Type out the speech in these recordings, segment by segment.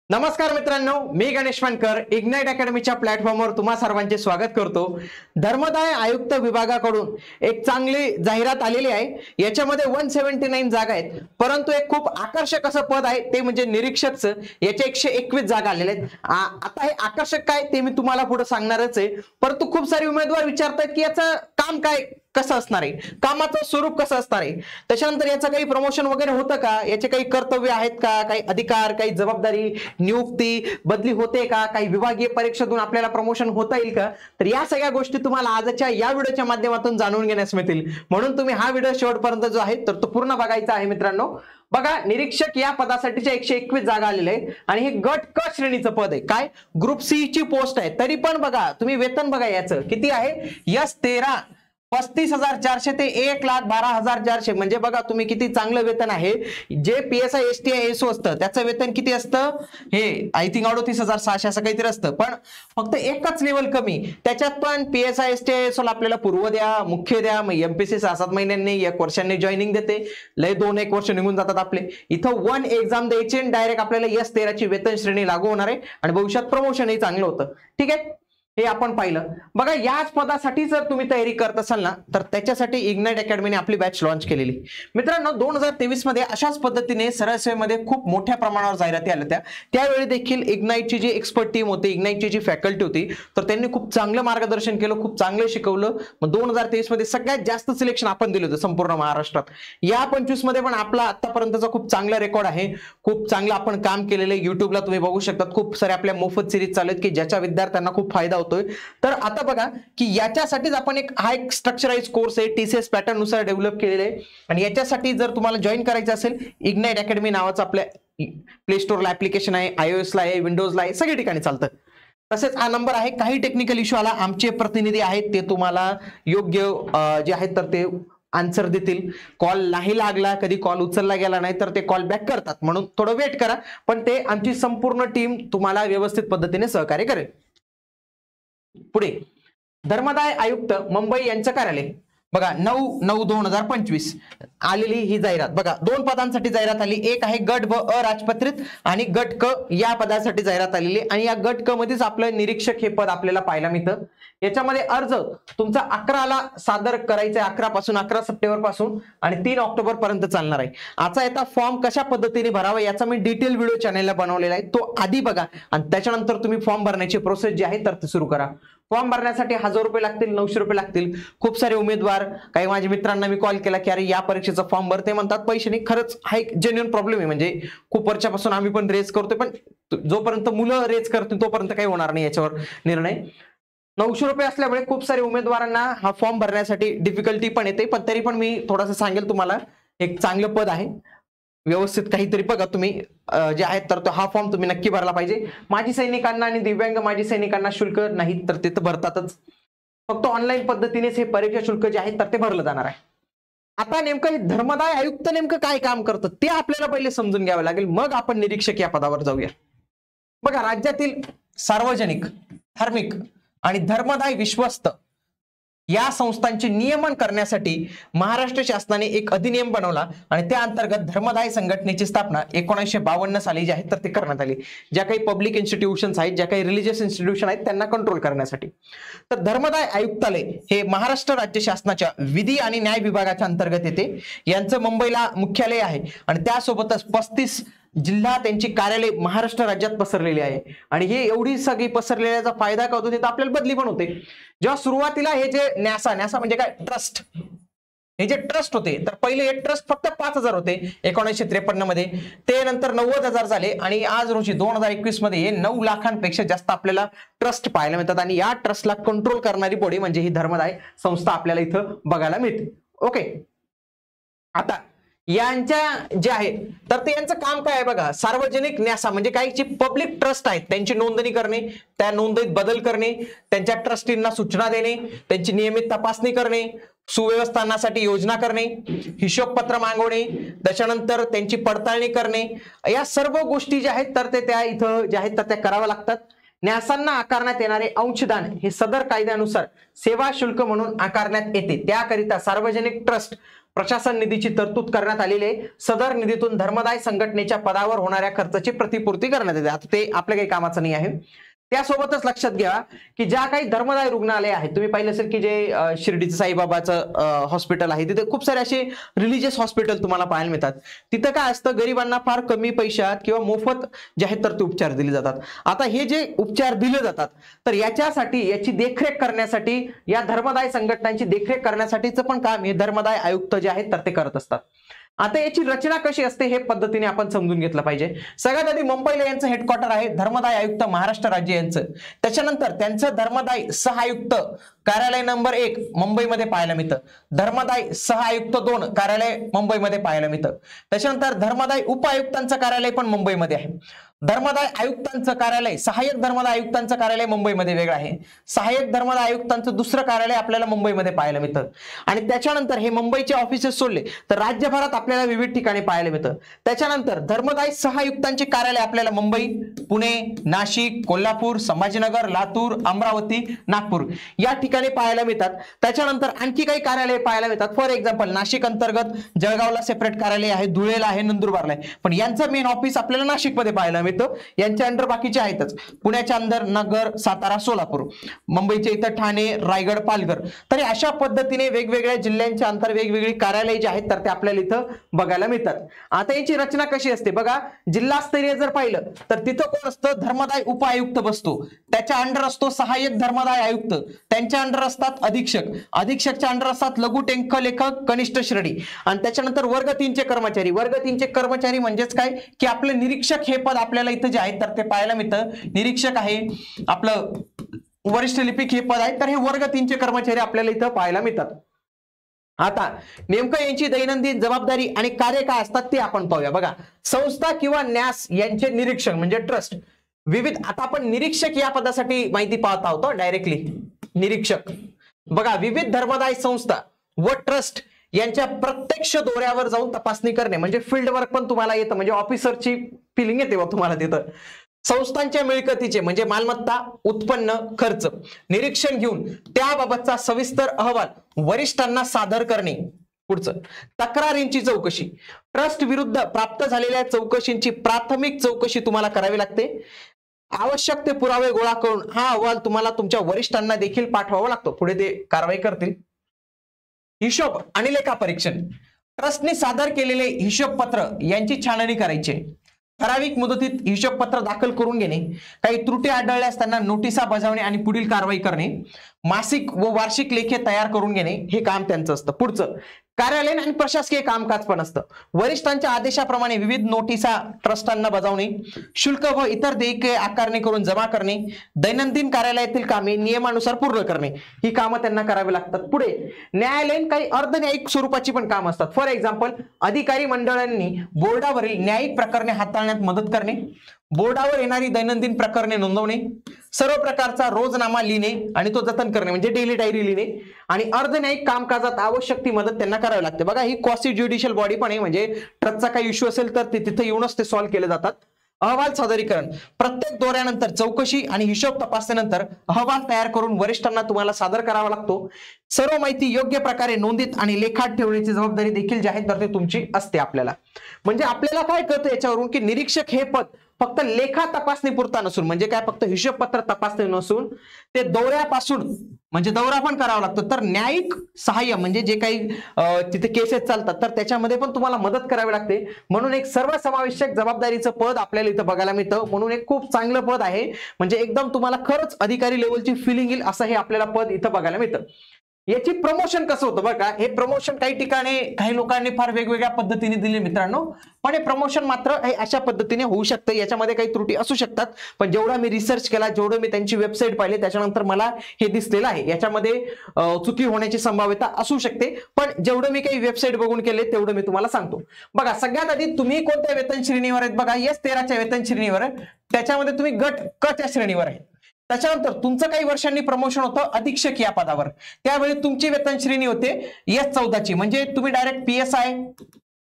नमस्कार मित्रांनो, मी गणेश वानकर इग्नाइट अकॅडमीच्या प्लॅटफॉर्मवर तुम्हा सर्वांचे स्वागत करतो। धर्मदाय आयुक्त विभागाकडून एक चांगली जाहिरात आलेली आहे। याच्यामध्ये 179 जागा आहेत, परंतु एक खूप आकर्षक असं पद आहे ते म्हणजे निरीक्षकचं। याच्या 121 जागा आलेल्या आहेत। आता हे आकर्षक काय ते मी तुम्हाला पुढे सांगणारच आहे, परंतु खूप सारे उमेदवार विचारतात की याचं काम काय कसं असणार आहे, कामाचं स्वरूप कसं असणार आहे, त्याच्यानंतर याचं काही प्रमोशन वगैरे होतं का, याचे काही कर्तव्य आहेत का, काही अधिकार, काही जबाबदारी, नियुक्ती बदली होते का, काही विभागीय परीक्षेतून आपल्याला प्रमोशन होता येईल का। तर या सगळ्या गोष्टी तुम्हाला आजच्या या व्हिडिओच्या माध्यमातून जाणून घेण्यास मिळतील, म्हणून तुम्ही हा व्हिडिओ शेवटपर्यंत जो आहे तर तो पूर्ण बघायचा आहे। मित्रांनो बघा, निरीक्षक या पदासाठीच्या 121 जागा आलेल्या आहे आणि हे गट क श्रेणीचं पद आहे। काय ग्रुप सी ची पोस्ट आहे, तरी पण बघा तुम्ही वेतन बघा याचं किती आहे, S13 35,400 ते 1,12,400 म्हणजे बघा तुम्ही किती चांगलं वेतन आहे। जे PSI STI ASO असतं त्याचं वेतन किती असतं, हे आय थिंक 38,600 असं काहीतरी असतं, पण फक्त एकच लेवल कमी। त्याच्यात पण PSI STI ASO आपल्याला पूर्व द्या, मुख्य द्या, मग MPC 6-7 महिन्यांनी 1 वर्षांनी जॉईनिंग देते, लय 2-1 वर्ष निघून जातात आपले। इथं 1 एक्झाम द्यायची आणि डायरेक्ट आपल्याला S13 ची वेतन श्रेणी लागू होणार आहे आणि भविष्यात प्रमोशनही चांगलं होतं। ठीक आहे, हे आपण पाहिलं। बघा याच पदासाठी जर तुम्ही तयारी करत असाल ना, तर त्याच्यासाठी इग्नाइट अकॅडमीने आपली बॅच लॉन्च केलेली। मित्रांनो 2023 मध्ये अशाच पद्धतीने सरळ सेवेमध्ये खूप मोठ्या प्रमाणावर जाहिराती आल्या होत्या। त्यावेळी देखील इग्नाइटची जी एक्सपर्ट टीम होती, इग्नाइटची जी फॅकल्टी होती, तर त्यांनी खूप चांगलं मार्गदर्शन केलं, खूप चांगलं शिकवलं। मग 2023 मध्ये सगळ्यात जास्त सिलेक्शन आपण दिलं होतं संपूर्ण महाराष्ट्रात। या 25 मध्ये पण आपला आतापर्यंतचा खूप चांगला रेकॉर्ड आहे, खूप चांगलं आपण काम केलेलं आहे। युट्यूबला तुम्ही बघू शकता खूप सारे आपल्या मोफत सिरीज चालू आहेत की ज्याच्या विद्यार्थ्यांना खूप फायदा होतोय। तर आता बघा की याच्यासाठीच आपण एक स्ट्रक्चराइज कोर्स आहे TCS पॅटर्न नुसार डेव्हलप केलेले आहे आणि याच्यासाठी जर तुम्हाला जॉईन करायचं असेल, इग्नाइट अकॅडमी नावाचं आपल्या प्ले स्टोरला ऍप्लिकेशन आहे, iOS ला आहे, विंडोजला आहे, सगळ्या ठिकाणी चालतं। तसेच हा नंबर आहे, काही टेक्निकल इश्यू आला आमचे प्रतिनिधी आहेत ते तुम्हाला योग्य जे आहेत तर ते आन्सर देतील। कॉल नाही लागला, कधी कॉल उचलला गेला नाही तर ते कॉल बॅक करतात, म्हणून थोडं वेट करा, पण ते आमची संपूर्ण टीम तुम्हाला व्यवस्थित पद्धतीने सहकार्य करेल। पुढे धर्मदाय आयुक्त मुंबई यांचं कार्यालय बघा 9/9/2025 आलेली ही जाहिरात। बघा 2 पदांसाठी जाहिरात आली, एक आहे गट ब अराजपत्रित आणि गट क या पदासाठी जाहिरात आलेली आणि या गट क मध्येच आपलं निरीक्षक हे पद आपल्याला पाहायला मिळतं। याच्यामध्ये अर्ज तुमचा 11 ला सादर करायचा आहे, 11 सप्टेंबर पासून आणि 3 ऑक्टोबर पर्यंत चालणार आहे। आता येता फॉर्म कशा पद्धतीने भरावा याचा मी डिटेल व्हिडिओ चॅनलला बनवलेला आहे, तो आधी बघा आणि त्याच्यानंतर तुम्ही फॉर्म भरण्याची प्रोसेस जी आहे तर ती सुरू करा। फॉर्म भरण्यासाठी 1000 रुपये लागतील, 900 रुपये लागतील। खूप सारे उमेदवार, काही माझ्या मित्रांना मी कॉल केला की अरे या परीक्षेचा फॉर्म भर, ते म्हणतात पैसे नाही। खरंच हा एक जेन्युइन प्रॉब्लेम आहे, म्हणजे खूप वर्षापासून आम्ही पण रेज करतोय, पण जोपर्यंत मुलं रेज करतील तोपर्यंत काही होणार नाही याच्यावर निर्णय। 900 रुपये असल्यामुळे खूप सारे उमेदवारांना हा फॉर्म भरण्यासाठी डिफिकल्टी पण येते, पण तरी पण मी थोडंसं सांगेल तुम्हाला, एक चांगलं पद आहे, व्यवस्थित काहीतरी बघा तुम्ही जे आहेत तर हा फॉर्म तुम्ही नक्की भरला पाहिजे। माजी सैनिकांना आणि दिव्यांग माजी सैनिकांना शुल्क नाही तर ते तर भरतातच, फक्त ऑनलाईन पद्धतीनेच हे परीक्षा शुल्क जे आहे तर ते भरलं जाणार आहे। आता नेमकं हे धर्मदाय आयुक्त नेमकं काय काम करतं ते आपल्याला पहिले समजून घ्यावं लागेल, मग आपण निरीक्षक या पदावर जाऊया। बघा राज्यातील सार्वजनिक, धार्मिक आणि धर्मदाय विश्वस्त या संस्थांचे नियमन करण्यासाठी महाराष्ट्र शासनाने एक अधिनियम बनवला आणि त्या अंतर्गत धर्मदाय संघटनेची स्थापना 1952 साली जी आहे तर ते करण्यात आली। ज्या काही पब्लिक इन्स्टिट्यूशन्स आहेत, ज्या काही रिलीजियस इन्स्टिट्यूशन आहेत त्यांना कंट्रोल करण्यासाठी। तर धर्मदाय आयुक्तालय हे महाराष्ट्र राज्य शासनाच्या विधी आणि न्याय विभागाच्या अंतर्गत येते। यांचं मुंबईला मुख्यालय आहे आणि त्यासोबतच 35 जिल्हा त्यांची कार्यालय महाराष्ट्र राज्यात पसरलेली आहे आणि हे एवढी सगळी पसरलेल्याचा फायदा काय होतो, तिथं आपल्याला बदली पण होते। जेव्हा सुरुवातीला हे जे न्यासा म्हणजे काय ट्रस्ट, हे जे ट्रस्ट होते तर पहिले हे ट्रस्ट फक्त 5000 होते 1953 मध्ये, ते नंतर 90,000 झाले आणि आज रोजी 2021 मध्ये हे 9 लाखांपेक्षा जास्त आपल्याला ट्रस्ट पाहायला मिळतात आणि या ट्रस्टला कंट्रोल करणारी बॉडी म्हणजे ही धर्मदाय संस्था आपल्याला इथं बघायला मिळते। ओके, आता यांच्या जे आहे तर ते यांचं काम काय आहे बघा, सार्वजनिक न्यासा म्हणजे काही जे पब्लिक ट्रस्ट आहेत त्यांची नोंदणी करणे, त्या नोंदणीत बदल करणे, त्यांच्या ट्रस्टींना सूचना देणे, त्यांची नियमित तपासणी करणे, सुव्यवस्थापनासाठी योजना करणे, हिशोबपत्र मागवणे, त्याच्यानंतर त्यांची पडताळणी करणे, या सर्व गोष्टी ज्या आहेत तर ते त्या इथं ज्या आहेत तर त्या कराव्या लागतात। न्यासांना आकारण्यात येणारे अंशदान हे सदर कायद्यानुसार सेवा शुल्क म्हणून आकारण्यात येते, त्याकरिता सार्वजनिक ट्रस्ट प्रशासन निधीची तरतूद करण्यात आलेली आहे. सदर निधीतून धर्मदाय संघटनेच्या पदावर होणाऱ्या खर्चाची प्रतिपूर्ती करण्यात येते. आता ते आपल्या काही कामाचं नाही आहे. त्यासोबतच लक्षात घ्या की ज्या काही धर्मदाय रुग्णालय आहेत, तुम्ही पाहिलं असेल की जे शिर्डीचं साईबाबाचं हॉस्पिटल आहे, तिथे खूप सारे असे रिलीजियस हॉस्पिटल तुम्हाला पाहायला मिळतात. तिथं काय असतं, गरिबांना फार कमी पैशात किंवा मोफत जे आहेत तर ते उपचार दिले जातात. आता हे जे उपचार दिले जातात तर याच्यासाठी याची देखरेख करण्यासाठी या धर्मदाय संघटनांची देखरेख करण्यासाठीचं पण काम हे धर्मदाय आयुक्त जे आहेत तर ते करत असतात. आता याची रचना कशी असते हे पद्धतीने आपण समजून घेतलं पाहिजे. सगळ्यात आधी मुंबईला यांचं हेडक्वार्टर आहे, धर्मदाय आयुक्त महाराष्ट्र राज्य यांचं. त्याच्यानंतर त्यांचं धर्मदाय सह-आयुक्त कार्यालय नंबर 1 मुंबईमध्ये पाहायला मिळतं. धर्मदाय सह-आयुक्त 2 कार्यालय मुंबईमध्ये पाहायला मिळतं. त्याच्यानंतर धर्मदाय उपायुक्तांचं कार्यालय पण मुंबईमध्ये आहे. धर्मदाय आयुक्तांचं कार्यालय, सहाय्यक धर्मदाय आयुक्तांचं कार्यालय मुंबईमध्ये वेगळं आहे. सहाय्यक धर्मदाय आयुक्तांचं दुसरं कार्यालय आपल्याला मुंबईमध्ये पाहायला मिळतं. आणि त्याच्यानंतर हे मुंबईचे ऑफिसेस सोडले तर राज्यभरात आपल्याला विविध ठिकाणी पाहायला मिळतं. त्याच्यानंतर धर्मदाय सह-आयुक्तांचे कार्यालय आपल्याला मुंबई, पुणे, नाशिक, कोल्हापूर, संभाजीनगर, लातूर, अमरावती, नागपूर या ठिकाणी पाहायला मिळतात. त्याच्यानंतर आणखी काही कार्यालय पाहायला मिळतात. फॉर एक्झाम्पल नाशिक अंतर्गत जळगावला सेपरेट कार्यालय आहे, धुळेला आहे, नंदुरबारला आहे, पण यांचं मेन ऑफिस आपल्याला नाशिकमध्ये पाहायला यांच्या अंडर बाकीचे आहेतच. पुण्याच्या अंदर नगर, सातारा, सोलापूर, मुंबईच्या इथं ठाणे, रायगड, पालघर. तर अशा पद्धतीने वेगवेगळ्या जिल्ह्यांच्या अंतर वेगवेगळी कार्यालय जे आहेत तर ते आपल्याला इथं बघायला मिळतात. आता याची रचना कशी असते बघा, जिल्हास्तरीय जर पाहिलं तर तिथं कोण असतं, धर्मदाय उपायुक्त बसतो. त्याच्या अंडर असतो सहाय्यक धर्मदाय आयुक्त, त्यांच्या अंडर असतात अधीक्षक, अधीक्षकच्या अंडर असतात लघु टेंक लेखक, कनिष्ठ श्रेणी. आणि त्याच्यानंतर वर्ग 3 चे कर्मचारी. वर्ग 3 चे कर्मचारी म्हणजेच काय की आपले निरीक्षक हे पद आपल्याला इथं जे आहे तर ते पाहायला मिळतं. निरीक्षक आहे, आपलं वरिष्ठ लिपिक हे पद आहे, तर हे वर्ग 3 चे कर्मचारी आपल्याला इथं पाहायला मिळतात. आता नेमकं यांची दैनंदिन जबाबदारी आणि कार्य काय असतात ते आपण पाहूया. बघा, संस्था किंवा न्यास यांचे निरीक्षण म्हणजे ट्रस्ट विविध. आता आपण निरीक्षक या पदासाठी माहिती पाहत आहोत डायरेक्टली. निरीक्षक बघा, विविध धर्मदाय संस्था व ट्रस्ट यांच्या प्रत्यक्ष दौऱ्यावर जाऊन तपासणी करणे म्हणजे फील्ड वर्क पण तुम्हाला येतं, म्हणजे ऑफिसरची फिलिंग येते तुम्हाला तिथं. संस्थांच्या मिळकतीचे म्हणजे मालमत्ता, उत्पन्न, खर्च निरीक्षण घेऊन त्याबाबतचा सविस्तर अहवाल वरिष्ठांना सादर करणे. पुढचं, तक्रारींची चौकशी. ट्रस्ट विरुद्ध प्राप्त झालेल्या चौकशींची प्राथमिक चौकशी तुम्हाला करावी लागते. आवश्यक ते पुरावे गोळा करून हा अहवाल तुम्हाला तुमच्या वरिष्ठांना देखील पाठवावा लागतो, पुढे ते कारवाई करतील. हिशोब आणि लेखा परीक्षण. ट्रस्टने सादर केलेले हिशोबपत्र यांची छाननी करायची. ठराविक मुदतीत हिशोबपत्र दाखल करून घेणे. काही त्रुटी आढळल्यास त्यांना नोटिसा बजावणे आणि पुढील कारवाई करणे. मासिक व वार्षिक लेखे तयार करून घेणे हे काम त्यांचं असतं. पुढचं, कार्यालयीन आणि प्रशासकीय कामकाज पण असतं. वरिष्ठांच्या आदेशाप्रमाणे विविध नोटिसा ट्रस्टांना बजावणे, शुल्क व इतर देयके आकारणी करून जमा करणे, दैनंदिन कार्यालयातील कामे नियमानुसार पूर्ण करणे ही कामं त्यांना करावी लागतात. पुढे न्यायालयीन काही अर्धन्यायिक स्वरूपाची पण कामं असतात. फॉर एक्झाम्पल, अधिकारी मंडळांनी बोर्डावरील न्यायिक प्रकरणे हाताळण्यात मदत करणे, बोर्डावर येणारी दैनंदिन प्रकरणे नोंदवणे, सर्व प्रकारचा रोजनामा लिहिणे आणि तो जतन करणे म्हणजे डेली डायरी लिहिणे, आणि अर्धन्यायिक कामकाजात आवश्यक ती मदत त्यांना करावी लागते. बघा, ही क्वासी ज्युडिशियल बॉडी पण आहे, म्हणजे ट्रस्टचा काही इश्यू असेल तर ते तिथे येऊनच ते सॉल्व्ह केले जातात. अहवाल सादरीकरण. प्रत्येक दौऱ्यानंतर चौकशी आणि हिशोब तपासणीनंतर अहवाल तयार करून वरिष्ठांना तुम्हाला सादर करावा लागतो. सर्व माहिती योग्य प्रकारे नोंदीत आणि लेखात ठेवण्याची जबाबदारी देखील जी आहे तर ते तुमची असते. आपल्याला म्हणजे आपल्याला काय कळतं याच्यावरून की निरीक्षक हे पद फक्त लेखा तपासणी पुरता नसून, म्हणजे काय फक्त हिशोबपत्र तपासणी नसून ते दौऱ्यापासून म्हणजे दौरा पण करावा लागतो, तर न्यायिक सहाय्य म्हणजे जे काही तिथे केसेस चालतात तर त्याच्यामध्ये पण तुम्हाला मदत करावी लागते. म्हणून एक सर्वसमावेशक जबाबदारीचं पद आपल्याला इथं बघायला मिळतं. म्हणून एक खूप चांगलं पद आहे, म्हणजे एकदम तुम्हाला खरंच अधिकारी लेवलची फिलिंग येईल असं हे आपल्याला पद इथं बघायला मिळतं. याची प्रमोशन कसं होतं बघा, हे प्रमोशन काही ठिकाणी काही लोकांनी फार वेगवेगळ्या पद्धतीने दिले मित्रांनो, पण हे प्रमोशन मात्र हे अशा पद्धतीने होऊ शकतं. याच्यामध्ये काही त्रुटी असू शकतात, पण जेवढा मी रिसर्च केला, जेवढं मी त्यांची वेबसाईट पाहिली त्याच्यानंतर मला हे दिसलेलं आहे. याच्यामध्ये चुकी होण्याची संभाव्यता असू शकते, पण जेवढं मी काही वेबसाईट बघून केले तेवढं मी तुम्हाला सांगतो. बघा, सगळ्यात आधी तुम्ही कोणत्या वेतन श्रेणीवर आहेत बघा, S13च्या वेतन श्रेणीवर आहे. त्याच्यामध्ये तुम्ही गट क च्या श्रेणीवर आहे. त्याच्यानंतर तुमचं काही वर्षांनी प्रमोशन होतं अधीक्षक या पदावर, त्यावेळी तुमची वेतन श्रेणी होते S14ची, म्हणजे तुम्ही direct PSI,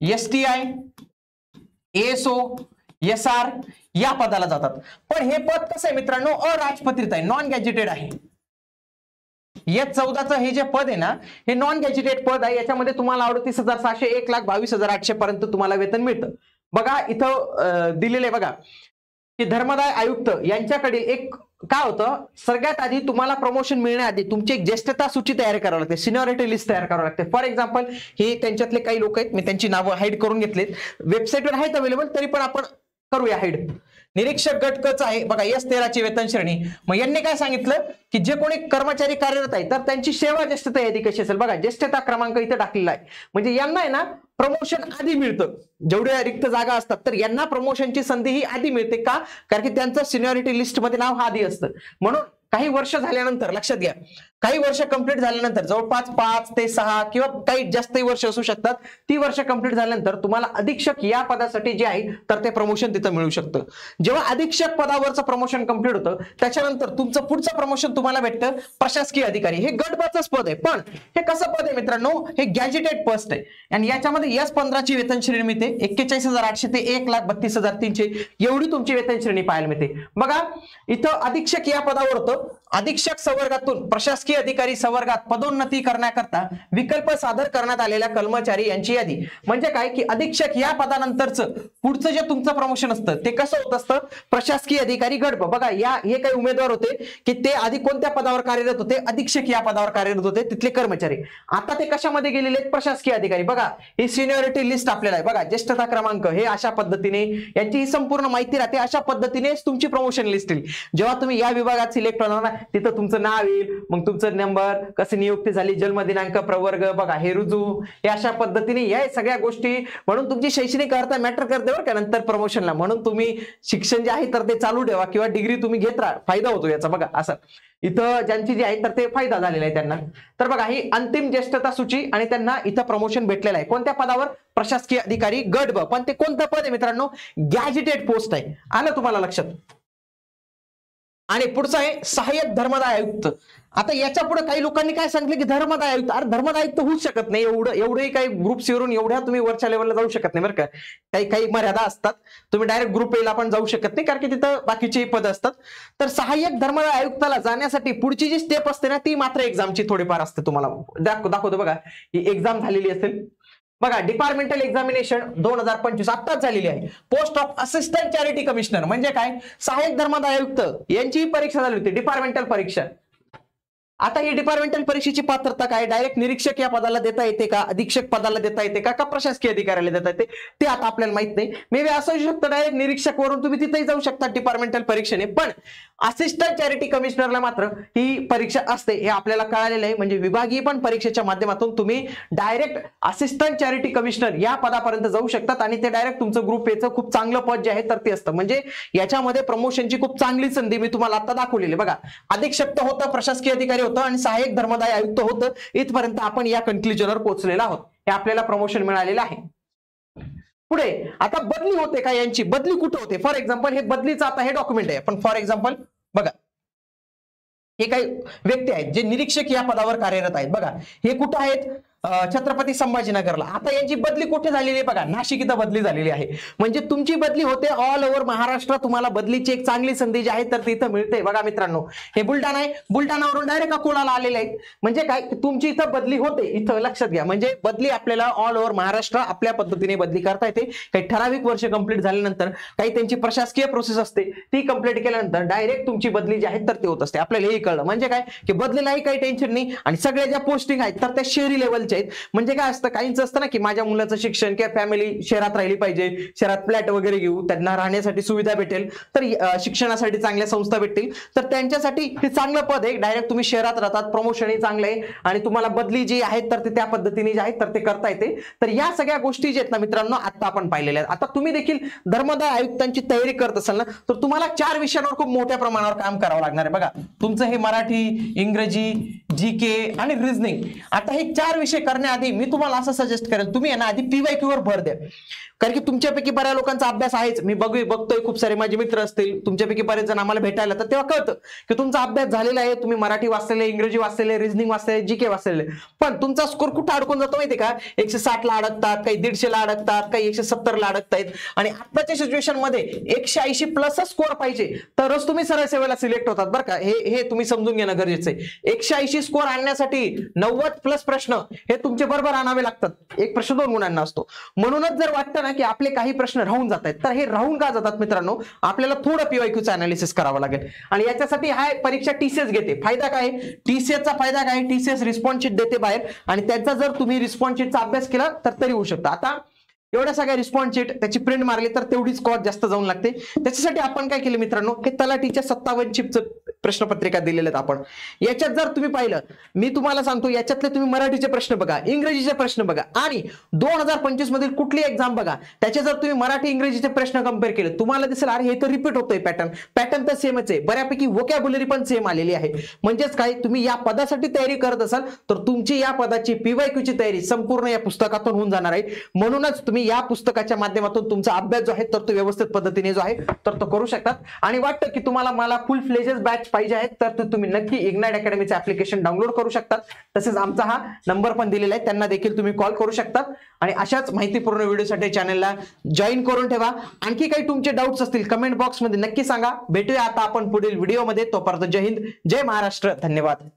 STI, ASO, SR या पदाला जातात. पण हे पद कसं आहे मित्रांनो, अराजपत्रित आहे, नॉन गॅजेटेड आहे. S14चं हे जे पद आहे ना, हे नॉन गॅजेटेड पद आहे. याच्यामध्ये तुम्हाला 38,600 1,22,800 पर्यंत तुम्हाला वेतन मिळतं. बघा इथं दिलेलं आहे बघा की धर्मदाय आयुक्त यांच्याकडे एक काय होतं, सगळ्यात आधी तुम्हाला प्रमोशन मिळण्याआधी तुमची एक ज्येष्ठता सूची तयार करावी लागते, सिनियरिटी लिस्ट तयार करावी लागते. फॉर एक्झाम्पल हे त्यांच्यातले काही लोक आहेत, मी त्यांची नावं हाईड करून घेतलेत, वेबसाईटवर आहेत अवेलेबल, तरी पण आपण करूया हाईड. निरीक्षक गट क चा आहे बघा, S13ची वेतन श्रेणी. मग यांनी काय सांगितलं की जे कोणी कर्मचारी कार्यरत आहे तर त्यांची सेवा ज्येष्ठता यादी कशी असेल बघा, ज्येष्ठता क्रमांक इथे टाकलेला आहे. म्हणजे यांना आहे ना प्रमोशन आधी मिळतं, जेवढ्या रिक्त जागा असतात तर यांना प्रमोशनची संधी ही आधी मिळते. का? कारण की त्यांचं सिनियरिटी लिस्ट मध्ये नाव आधी असतं. म्हणून काही वर्ष झाल्यानंतर, लक्षात घ्या, काही वर्ष कंप्लीट झाल्यानंतर, जवळपास 5 ते 6 किंवा काही जास्तही वर्ष असू शकतात, ती वर्ष कंप्लीट झाल्यानंतर तुम्हाला अधीक्षक या पदासाठी जे आहे तर ते प्रमोशन तिथं मिळू शकतं. जेव्हा अधीक्षक पदावरचं प्रमोशन कंप्लीट होतं त्याच्यानंतर तुमचं पुढचं प्रमोशन तुम्हाला भेटतं प्रशासकीय अधिकारी. हे गट ब चंच पद आहे, पण हे कसं पद आहे मित्रांनो, हे गॅजेटेड पोस्ट आहे आणि याच्यामध्ये S15ची वेतन श्रेणी मिळते. 41,800 ते 1,32,300 एवढी तुमची वेतन श्रेणी पाहायला मिळते. बघा इथं अधीक्षक या पदावर होतं, अधीक्षक संवर्गातून प्रशासकीय अधिकारी संवर्गात पदोन्नती करण्याकरता विकल्प सादर करण्यात आलेल्या कर्मचारी यांची यादी. म्हणजे काय की अधीक्षक या पदानंतरचं पुढचं जे तुमचं प्रमोशन असतं ते कसं होत असतं, प्रशासकीय अधिकारी गट ब. बघा या हे काही उमेदवार होते की ते आधी कोणत्या पदावर कार्यरत होते, अधीक्षक या पदावर कार्यरत होते तिथले कर्मचारी. आता ते कशामध्ये गेलेले आहेत, प्रशासकीय अधिकारी. बघा ही सिनियरिटी लिस्ट आपल्याला आहे बघा, ज्येष्ठता क्रमांक हे अशा पद्धतीने यांची ही संपूर्ण माहिती राहते. अशा पद्धतीनेच तुमची प्रमोशन लिस्ट येईल. जेव्हा तुम्ही या विभागात सिलेक्ट होणार ना तिथं तुमचं नाव येईल, मग तुमचं नंबर, कशी नियुक्ती झाली, जन्म दिनांक, प्रवर्ग, बघा हे रुजू, हे अशा पद्धतीने या सगळ्या गोष्टी. म्हणून तुमची शैक्षणिक अर्हता मॅटर करते बरं का नंतर प्रमोशनला. म्हणून तुम्ही शिक्षण जे आहे तर ते चालू ठेवा किंवा डिग्री तुम्ही घेत राहा, फायदा होतो याचा. बघा असं इथं ज्यांची जी आहे तर ते फायदा झालेला आहे त्यांना. तर बघा ही अंतिम ज्येष्ठता सूची आणि त्यांना इथं प्रमोशन भेटलेलं आहे. कोणत्या पदावर, प्रशासकीय अधिकारी गट ब. पण ते कोणतं पद आहे मित्रांनो, गॅजेटेड पोस्ट आहे. आलं तुम्हाला लक्षात. आणि पुढचं आहे सहाय्यक धर्मदाय आयुक्त. आता याच्या पुढे काही लोकांनी काय सांगितलं की धर्मदाय आयुक्त, अरे धर्मदाय आयुक्त होऊच शकत नाही, एवढे काही ग्रुप्स वरून एवढ्या तुम्ही वरच्या लेवलला जाऊ शकत नाही बरं का. काही मर्यादा असतात, तुम्ही डायरेक्ट ग्रुप एला पण जाऊ शकत नाही कारण की तिथं बाकीचे पद असतात. तर सहाय्यक धर्मदाय आयुक्ताला जाण्यासाठी पुढची जी स्टेप असते ना ती मात्र एक्झामची थोडीफार असते. तुम्हाला दाखवतो बघा, ही एक्झाम झालेली असेल बघा, डिपार्टमेंटल एक्झामिनेशन 2025 आत्ताच झालेली आहे. Post of assistant charity commissioner म्हणजे काय, सहाय्यक धर्मदाय आयुक्त यांची परीक्षा झाली होती, डिपार्टमेंटल परीक्षा. आता ही डिपार्टमेंटल परीक्षेची पात्रता काय, डायरेक्ट निरीक्षक या पदाला देता येते का, अधीक्षक पदाला देता येते का प्रशासकीय अधिकाऱ्याला देता येते ते आता आपल्याला माहित नाही. मे बी असं शकतं डायरेक्ट निरीक्षक वरून तुम्ही तिथेही जाऊ शकता डिपार्टमेंटल परीक्षेने. पण असिस्टंट चॅरिटी कमिशनरला मात्र ही परीक्षा असते हे आपल्याला कळालेलं आहे. म्हणजे विभागीय पण परीक्षेच्या माध्यमातून तुम्ही डायरेक्ट असिस्टंट चॅरिटी कमिशनर या पदापर्यंत जाऊ शकतात आणि ते डायरेक्ट तुमचं ग्रुप एचं खूप चांगलं पद जे आहे तर ते असतं. म्हणजे याच्यामध्ये प्रमोशनची खूप चांगली संधी मी तुम्हाला आता दाखवलेली. बघा अधीक्षक तर होतं, प्रशासकीय अधिकारी होतं आणि सहाय्यक धर्मदाय आयुक्त होतं. इथपर्यंत आपण या कन्क्लुजनवर पोहोचलेला आहोत. हे आपल्याला प्रमोशन मिळालेलं आहे. पुढे आता बदली होते का, यांची बदली कुठे होते. फॉर एक्झाम्पल हे बदलीचं आता हे डॉक्युमेंट आहे. पण फॉर एक्झाम्पल बघा हे काही व्यक्ती आहेत जे निरीक्षक या पदावर कार्यरत आहेत. बघा हे कुठं आहेत, छत्रपती संभाजीनगरला. आता यांची बदली कुठे झालेली आहे बघा, नाशिक इथं बदली झालेली आहे. म्हणजे तुमची बदली होते ऑल ओव्हर महाराष्ट्र. तुम्हाला बदलीची एक चांगली संधी जी आहे तर ती इथं मिळते. बघा मित्रांनो हे बुलढाणा आहे, बुलढाणावरून डायरेक्ट अकोलाला आलेले आहेत. म्हणजे काय, तुमची इथं बदली होते. इथं लक्षात घ्या, म्हणजे बदली आपल्याला ऑल ओव्हर महाराष्ट्र आपल्या पद्धतीने बदली करता येते. काही ठराविक वर्ष कंप्लीट झाल्यानंतर काही त्यांची प्रशासकीय प्रोसेस असते ती कंप्लीट केल्यानंतर डायरेक्ट तुमची बदली जी आहे तर ते होत असते. आपल्याला हे कळलं. म्हणजे काय की बदलीलाही काही टेन्शन नाही आणि सगळ्या ज्या पोस्टिंग आहेत तर त्या शहरी लेवल. म्हणजे काय असतं, काहींचं असतं ना की माझ्या मुलाचं शिक्षण किंवा फॅमिली शहरात राहिली पाहिजे, शहरात फ्लॅट वगैरे घेऊ, त्यांना राहण्यासाठी सुविधा भेटेल, तर शिक्षणासाठी चांगल्या संस्था भेटतील, तर त्यांच्यासाठी हे चांगलं पद आहे. डायरेक्ट तुम्ही शहरात राहतात, प्रमोशनही चांगलं आहे आणि तुम्हाला बदली जी आहेत तर ते त्या पद्धतीने जे आहेत तर ते करता येते. तर या सगळ्या गोष्टी जे आहेत ना मित्रांनो आता आपण पाहिलेल्या आहेत. आता तुम्ही देखील धर्मदाय आयुक्तांची तयारी करत असाल ना तर तुम्हाला 4 विषयांवर खूप मोठ्या प्रमाणावर काम करावं लागणार आहे. बघा तुमचं हे मराठी, इंग्रजी, जीके आणि रिझनिंग. आता हे 4 विषय करण्याआधी मी तुम्हाला असं सजेस्ट करेल, तुम्ही ना आधी PYQ वर भर द्या. कारण की तुमच्यापैकी बऱ्याच लोकांचा अभ्यास आहेच, मी बघतोय खूप सारे माझे मित्र असतील, तुमच्यापैकी बरेच जण आम्हाला भेटायला, तर तेव्हा कळतं की तुमचा अभ्यास झालेला आहे, तुम्ही मराठी वाचलेले, इंग्रजी वाचलेले, रिझनिंग वाचलेले, जीके वाचलेले, पण तुमचा स्कोर कुठे अडकून जातो माहिती का? 160 ला अडकतात, काही 150 ला अडकतात, काही 170 ला अडकतायत. आणि आताच्या सिच्युएशन मध्ये 180 प्लस स्कोर पाहिजे तरच तुम्ही सरळ सेवेला सिलेक्ट होतात बरं का. हे तुम्ही समजून घेणं गरजेचं आहे. 180 स्कोर आणण्यासाठी 90 प्लस प्रश्न हे तुमचे बरोबर आणावे लागतात. एक प्रश्न 2 गुणांना असतो. म्हणूनच जर वाटतं ना की आपले काही प्रश्न राहून जात आहेत, तर हे राहून का जातात मित्रांनो? आपल्याला थोडं पीवायक्यूचं अनालिसिस करावं लागेल. आणि याच्यासाठी हा परीक्षा टीसीएस घेते. फायदा काय? टीसीएसचा फायदा काय? टीसीएस रिस्पॉन्स शीट देते बाहेर, आणि त्यांचा जर तुम्ही रिस्पॉन्स शीटचा अभ्यास केला तर तरी होऊ शकता. आता एवढ्या सगळ्या रिस्पॉन्स शीट त्याची प्रिंट मारली तर तेवढीच कॉस्ट जास्त जाऊन लागते. त्याच्यासाठी आपण काय केलं मित्रांनो, की तलाठीच्या 57 चिपचं प्रश्नपत्रिका दिलेले आहेत आपण. याच्यात जर तुम्ही पाहिलं, मी तुम्हाला सांगतो, याच्यातले तुम्ही मराठीचे प्रश्न बघा, इंग्रजीचे प्रश्न बघा, आणि 2025 मधील कुठली एक्झाम बघा, त्याचे जर तुम्ही मराठी इंग्रजीचे प्रश्न कम्पेअर केले, तुम्हाला दिसेल अरे हे तर रिपीट होतोय पॅटर्न तर सेमच आहे, बऱ्यापैकी वोकॅब्युलरी पण सेम आलेली आहे. म्हणजेच काय, तुम्ही या पदासाठी तयारी करत असाल तर तुमची या पदाची पीवायक्यूची तयारी संपूर्ण या पुस्तकातून होऊन जाणार आहे. म्हणूनच तुम्ही या पुस्तकाच्या माध्यमातून तुमचा अभ्यास जो आहे तर तो व्यवस्थित पद्धतीने जो आहे तर तो करू शकतात. आणि वाटतं की तुम्हाला मला फुल फ्लेजेस बॅच पाहिजे आहेत तर तुम्ही नक्की इग्नाइट अकॅडमीचं ऍप्लिकेशन डाउनलोड करू शकतात. तसेच आमचा हा नंबर पण दिलेला आहे, त्यांना देखील तुम्ही कॉल करू शकतात. आणि अशाच माहितीपूर्ण व्हिडिओसाठी चॅनलला जॉईन करून ठेवा. आणखी काही तुमचे डाऊट्स असतील कमेंट बॉक्समध्ये नक्की सांगा. भेटूया आता आपण पुढील व्हिडिओमध्ये. तोपर्यंत जय हिंद, जय महाराष्ट्र, धन्यवाद.